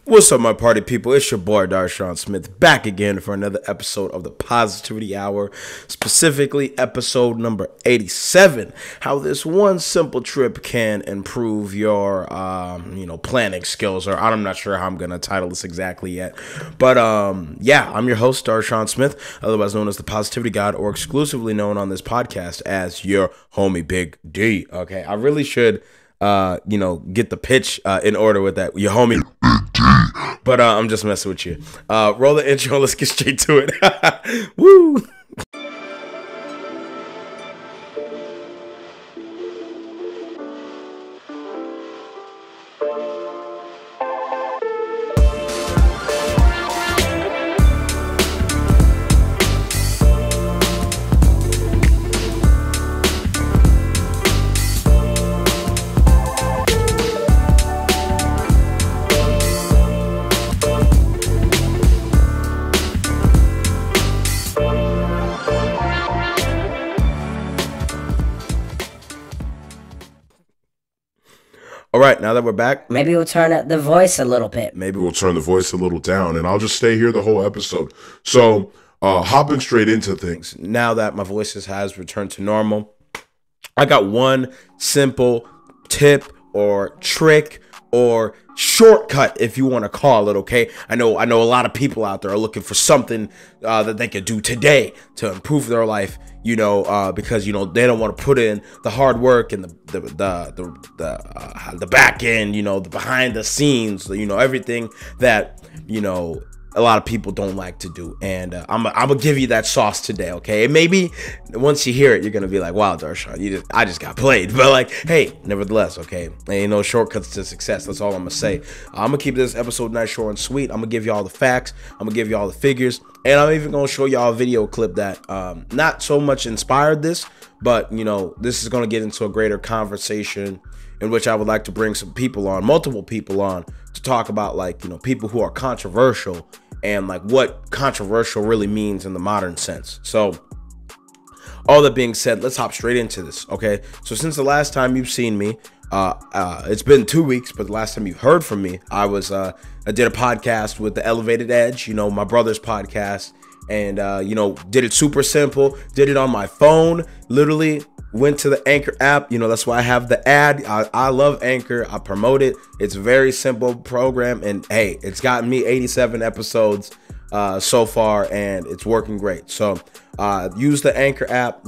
What's up, my party people? It's your boy Darshaun Smith back again for another episode of the Positivity Hour, specifically episode number 87. How this one simple trip can improve your, planning skills. Or I'm not sure how I'm gonna title this exactly yet, but yeah, I'm your host Darshaun Smith, otherwise known as the Positivity God, or exclusively known on this podcast as your homie Big D. Okay, I really should, get the pitch in order with that. Your homie. But I'm just messing with you. Roll the intro. Let's get straight to it. Woo! All right, now that we're back, maybe we'll turn up the voice a little bit. Maybe we'll turn the voice a little down, and I'll just stay here the whole episode. So, hopping straight into things. Now that my voice has returned to normal, I got one simple tip or trick or shortcut, if you want to call it. Okay, I know a lot of people out there are looking for something that they could do today to improve their life, because they don't want to put in the hard work and the back end, the behind the scenes, everything that a lot of people don't like to do. And I'm gonna give you that sauce today, okay? And maybe once you hear it, you're gonna be like, wow, Darshaun, I just got played. But like, hey, nevertheless, okay, ain't no shortcuts to success. That's all I'm gonna say. I'm gonna keep this episode nice, short, and sweet. I'm gonna give you all the facts. I'm gonna give you all the figures, and I'm even gonna show y'all a video clip that not so much inspired this, but this is gonna get into a greater conversation in which I would like to bring some people on, multiple people on, to talk about people who are controversial and what controversial really means in the modern sense. So all that being said, let's hop straight into this. Okay, so since the last time you've seen me, it's been 2 weeks, but the last time you've heard from me, I did a podcast with the Elevated Edge, my brother's podcast, and did it super simple, did it on my phone, literally went to the Anchor app. That's why I have the ad. I love Anchor. I promote it. It's a very simple program, and hey, it's gotten me 87 episodes so far, and it's working great. So use the Anchor app,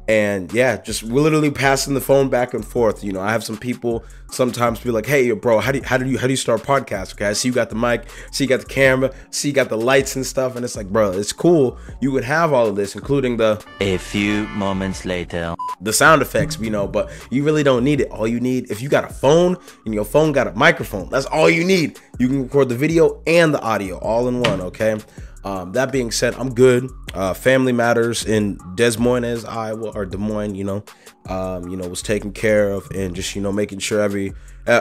and yeah, just literally passing the phone back and forth. I have some people sometimes be like, hey, bro, how do you start a podcast? Okay, I see you got the mic, see you got the camera, see you got the lights and stuff, and it's like, bro, it's cool. You would have all of this, including a few moments later, the sound effects, but you really don't need it. All you need, if you got a phone and your phone got a microphone, that's all you need. You can record the video and the audio all in one. Okay. That being said, I'm good. Family matters in Des Moines, Iowa, or Des Moines, was taken care of, and just, making sure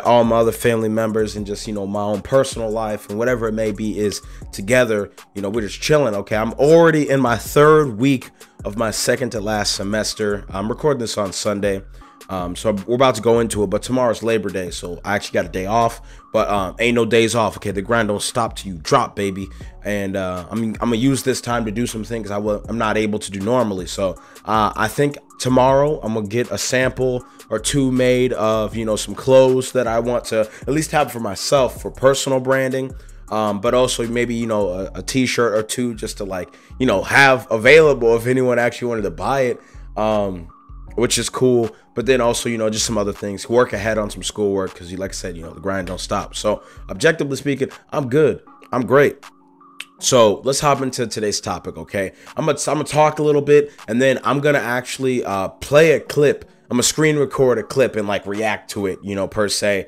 all my other family members and just, my own personal life and whatever it may be is together. We're just chilling. Okay. I'm already in my third week of my second to last semester. I'm recording this on Sunday. So we're about to go into it, but tomorrow's Labor Day, so I actually got a day off, but ain't no days off. Okay, the grind don't stop till you drop, baby. And I'm gonna use this time to do some things I'm not able to do normally. So I think tomorrow I'm gonna get a sample or two made of some clothes that I want to at least have for myself for personal branding. But also maybe a t-shirt or two just to have available if anyone actually wanted to buy it. Which is cool, but then also, just some other things, work ahead on some schoolwork, because like I said, the grind don't stop. So objectively speaking, I'm good. I'm great. So let's hop into today's topic. Okay. I'm gonna talk a little bit, and then I'm gonna actually play a clip. I'm gonna screen record a clip and react to it, per se.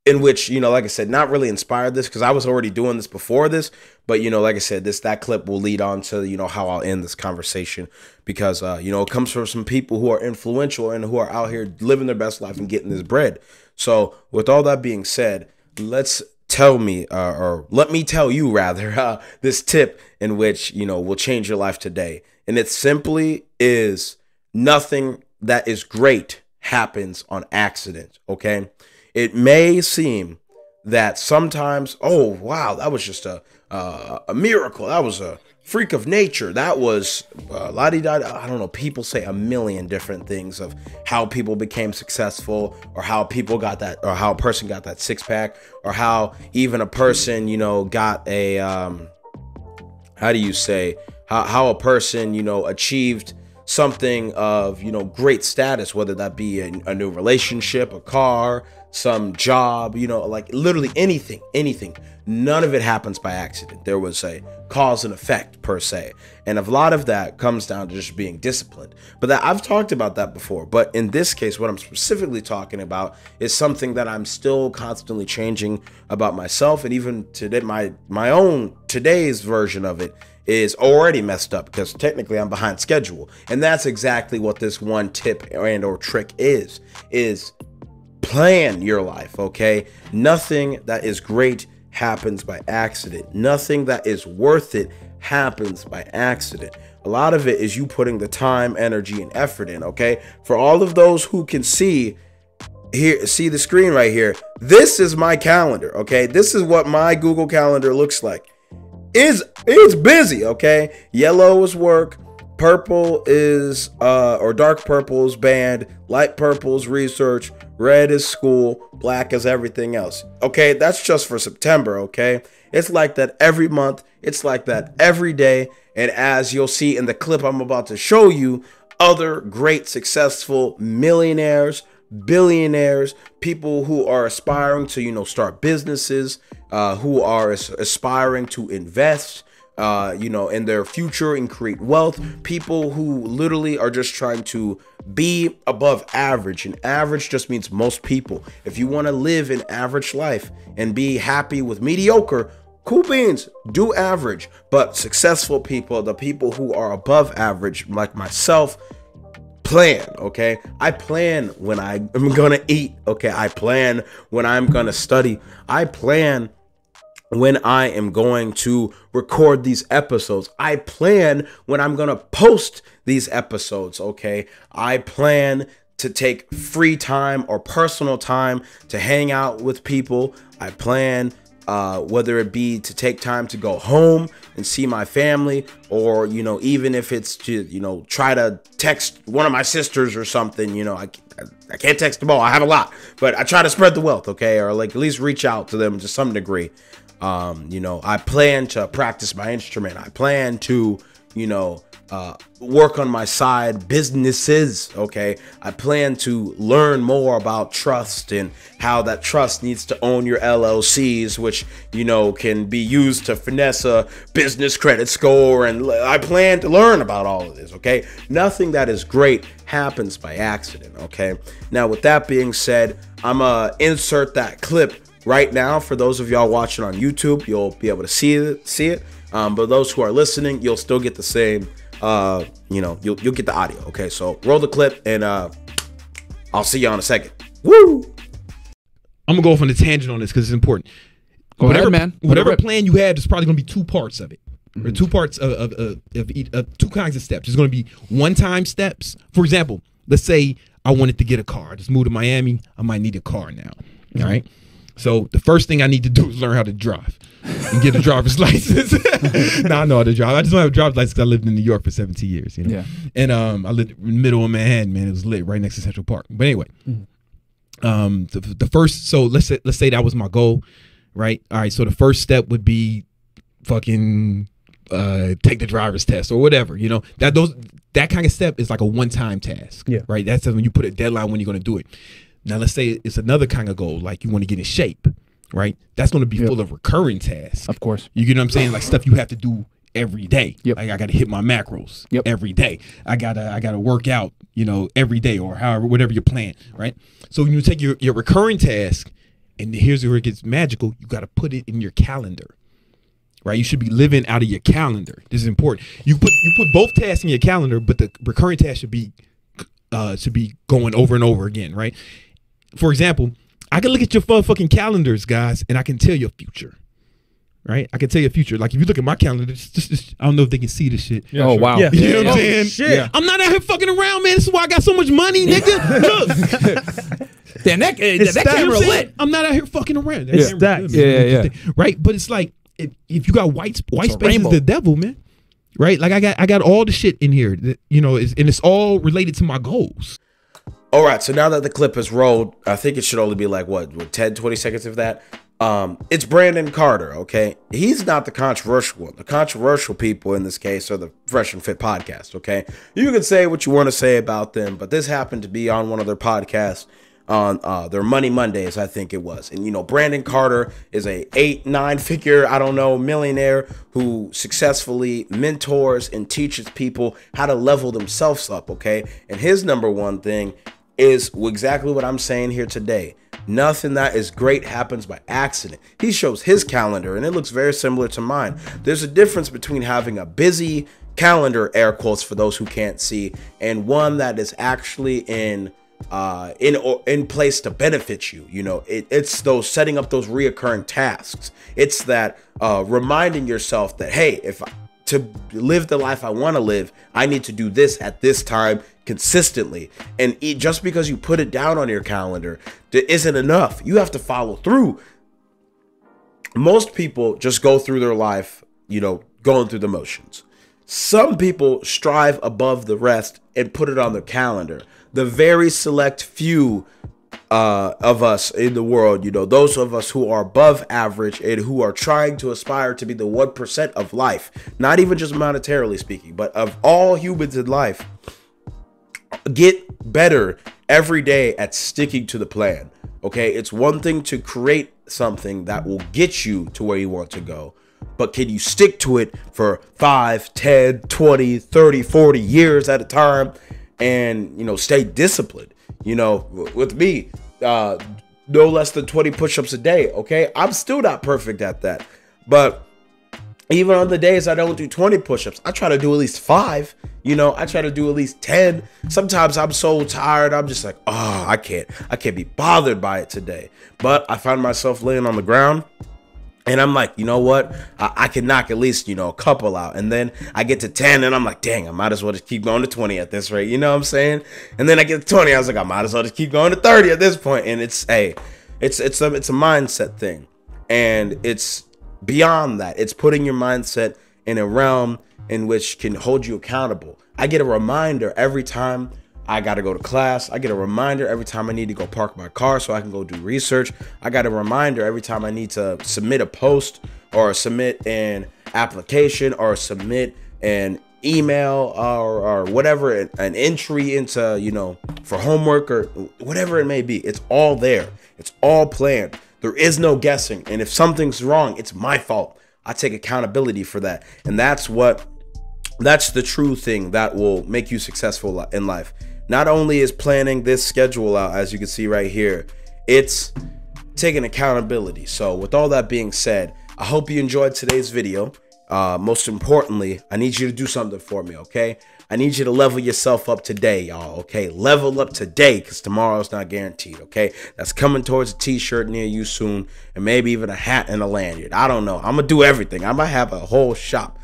In which, like I said, not really inspired this, because I was already doing this before this, but like I said, that clip will lead on to how I'll end this conversation, because it comes from some people who are influential and who are out here living their best life and getting this bread. So with all that being said, let me tell you rather, this tip in which will change your life today, and it simply is: nothing that is great happens on accident. Okay. It may seem that sometimes, oh wow, that was just a miracle. That was a freak of nature. That was la-di-da. I don't know. People say a million different things of how people became successful, or how people got that, or how a person got that six pack, or how even a person, you know, got a how do you say, how a person, you know, achieved something of, you know, great status, whether that be a new relationship, a car, some job, you know, like literally anything. None of it happens by accident. There was a cause and effect per se. And a lot of that comes down to just being disciplined. But that I've talked about that before. But in this case, what I'm specifically talking about is something that I'm still constantly changing about myself. And even today, my own today's version of it is already messed up, because technically I'm behind schedule. And that's exactly what this one tip and or trick is plan your life, okay? Nothing that is great happens by accident. Nothing that is worth it happens by accident. A lot of it is you putting the time, energy, and effort in, okay? For all of those who can see the screen right here, this is my calendar, okay? This is what my Google Calendar looks like. It's busy, okay? Yellow is work, purple is or dark purple is band, light purple is research, red is school, black is everything else. Okay, that's just for September, okay? It's like that every month, it's like that every day, and as you'll see in the clip I'm about to show you, other great successful millionaires, billionaires, people who are aspiring to, you know, start businesses, who are aspiring to invest, you know, in their future and create wealth. People who literally are just trying to be above average. And average just means most people. If you want to live an average life and be happy with mediocre, cool beans, do average. But successful people, the people who are above average, like myself, plan, okay? I plan when I'm gonna eat, okay? I plan when I'm gonna study. I plan when I am going to record these episodes. I plan when I'm going to post these episodes, okay? I plan to take free time or personal time to hang out with people. I plan whether it be to take time to go home and see my family, or, you know, even if it's to, you know, try to text one of my sisters or something, you know, I can't text them all. I have a lot, but I try to spread the wealth, okay? Or like at least reach out to them to some degree. You know, I plan to practice my instrument. I plan to, you know, work on my side businesses, okay? I plan to learn more about trust and how that trust needs to own your LLCs, which, you know, can be used to finesse a business credit score. And I plan to learn about all of this, okay? Nothing that is great happens by accident, okay? Now, with that being said, I'm gonna insert that clip right now. For those of y'all watching on YouTube, you'll be able to see it. But those who are listening, you'll still get the same, you know, you'll get the audio. Okay, so roll the clip, and I'll see you in a second. Woo! I'm gonna go off on a tangent on this because it's important. Go ahead, man. Whatever plan you have, there's probably gonna be two parts of it, or two parts of two kinds of steps. There's gonna be one-time steps. For example, let's say I wanted to get a car. I just moved to Miami. I might need a car now. All right. So the first thing I need to do is learn how to drive and get a driver's license. Now I know how to drive. I just don't have a driver's license because I lived in New York for 17 years. You know? Yeah. And I lived in the middle of Manhattan, man. It was lit right next to Central Park. But anyway, the first, so let's say that was my goal, right? All right. So the first step would be fucking take the driver's test or whatever. You know, that kind of step is like a one-time task. Yeah. Right. That's when you put a deadline when you're going to do it. Now, let's say it's another kind of goal, like you want to get in shape, right? That's going to be full of recurring tasks. Of course. You get what I'm saying? Like stuff you have to do every day. Yep. Like I got to hit my macros every day. I gotta work out, you know, every day, or however, whatever your plan, right? So when you take your recurring task, and here's where it gets magical, you got to put it in your calendar, right? You should be living out of your calendar. This is important. You put both tasks in your calendar, but the recurring task should be going over and over again, right? For example, I can look at your fucking calendars, guys, and I can tell your future, right? I can tell you a future. Like if you look at my calendar, I don't know if they can see this shit. Yeah, oh, sure. Wow. Yeah. You know what I'm Oh, saying? shit. Yeah. I'm not out here fucking around, man. This is why I got so much money, nigga. Look. Damn, that camera lit. I'm not out here fucking around. It's stacked. Yeah. Right? But it's like if you got white space rainbow. is the devil, man. Right? Like I got all the shit in here that, you know, and it's all related to my goals. All right, so now that the clip has rolled, I think it should only be like, what 10, 20 seconds of that? It's Brandon Carter, okay? He's not the controversial one. The controversial people in this case are the Fresh and Fit podcast, okay? You can say what you want to say about them, but this happened to be on one of their podcasts on their Money Mondays, I think it was. And, you know, Brandon Carter is a 8-9 figure, I don't know, millionaire who successfully mentors and teaches people how to level themselves up, okay? And his number one thing is exactly what I'm saying here today. Nothing that is great happens by accident. He shows his calendar and it looks very similar to mine. There's a difference between having a busy calendar, air quotes for those who can't see, and one that is actually in place to benefit you. You know, it's those setting up those reoccurring tasks. It's that reminding yourself that, hey, if to live the life I want to live, I need to do this at this time consistently. And just because you put it down on your calendar, that isn't enough. You have to follow through. Most people just go through their life, you know, going through the motions. Some people strive above the rest and put it on their calendar. The very select few of us in the world, you know, those of us who are above average and who are trying to aspire to be the 1% of life, not even just monetarily speaking, but of all humans in life, get better every day at sticking to the plan. Okay, it's one thing to create something that will get you to where you want to go, but can you stick to it for 5, 10, 20, 30, 40 years at a time and, you know, stay disciplined? You know, with me, no less than 20 push-ups a day. Okay, I'm still not perfect at that, but even on the days I don't do 20 push-ups, I try to do at least 5. You know, I try to do at least 10. Sometimes I'm so tired, I'm just like, oh, I can't be bothered by it today. But I find myself laying on the ground and I'm like, you know what? I can knock at least, you know, a couple out. And then I get to 10 and I'm like, dang, I might as well just keep going to 20 at this rate. You know what I'm saying? And then I get to 20. I was like, I might as well just keep going to 30 at this point. And it's a mindset thing. And it's beyond that. It's putting your mindset in a realm in which can hold you accountable. I get a reminder every time I got to go to class. I get a reminder every time I need to go park my car so I can go do research. I got a reminder every time I need to submit a post or submit an application or submit an email or whatever, an entry into, you know, for homework or whatever it may be. It's all there. It's all planned. There is no guessing. And if something's wrong, it's my fault. I take accountability for that. And that's the true thing that will make you successful in life. Not only is planning this schedule out, as you can see right here, it's taking accountability. So with all that being said, I hope you enjoyed today's video. Most importantly, I need you to do something for me, okay? I need you to level yourself up today, y'all, okay? Level up today, because tomorrow's not guaranteed, okay? That's coming towards a t-shirt near you soon, and maybe even a hat and a lanyard. I don't know. I'm going to do everything. I might have a whole shop.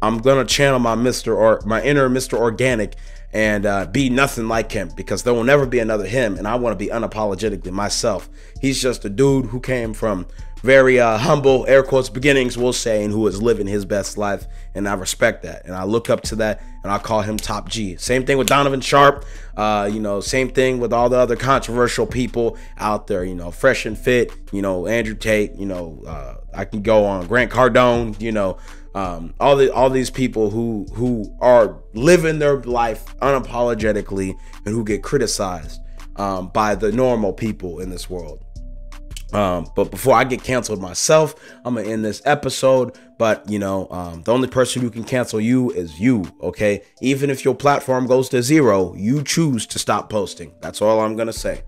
I'm going to channel my inner Mr. Organic and be nothing like him, because there will never be another him, and I want to be unapologetically myself. He's just a dude who came from very humble, air quotes, beginnings, we'll say, and who is living his best life, and I respect that, and I look up to that, and I call him Top G. Same thing with Donovan Sharp, you know, same thing with all the other controversial people out there, you know, Fresh and Fit, you know, Andrew Tate, you know, I can go on, Grant Cardone, you know, all these people who are living their life unapologetically and who get criticized by the normal people in this world. But before I get canceled myself, I'm gonna end this episode But, the only person who can cancel you is you, okay? Even if your platform goes to 0, you choose to stop posting. That's all I'm going to say.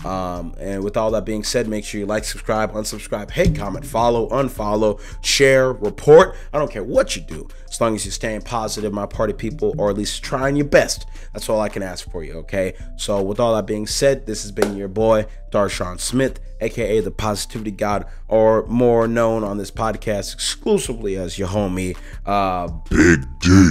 And with all that being said, make sure you like, subscribe, unsubscribe, hate, comment, follow, unfollow, share, report. I don't care what you do, as long as you're staying positive, my party people, or at least trying your best. That's all I can ask for you, okay? So with all that being said, this has been your boy, Darshaun Smith, aka the Positivity God, or more known on this podcast exclusively as your homie, Big D.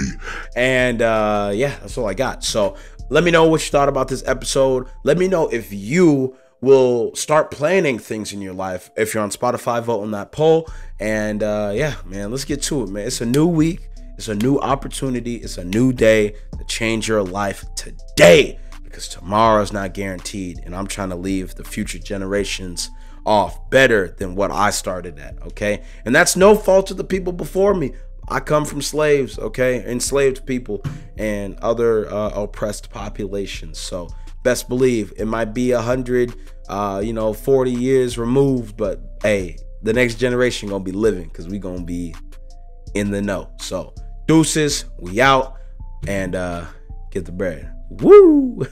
And that's all I got. So let me know what you thought about this episode. Let me know if you will start planning things in your life. If you're on Spotify, vote on that poll. And man, let's get to it, man. It's a new week. It's a new opportunity. It's a new day to change your life today, because tomorrow's not guaranteed. And I'm trying to leave the future generations off better than what I started at, okay? And that's no fault of the people before me. I come from slaves, okay? Enslaved people and other oppressed populations. So best believe it might be 100, 40 years removed, but hey, the next generation gonna be living, because we gonna be in the know. So deuces, we out, and get the bread. Woo!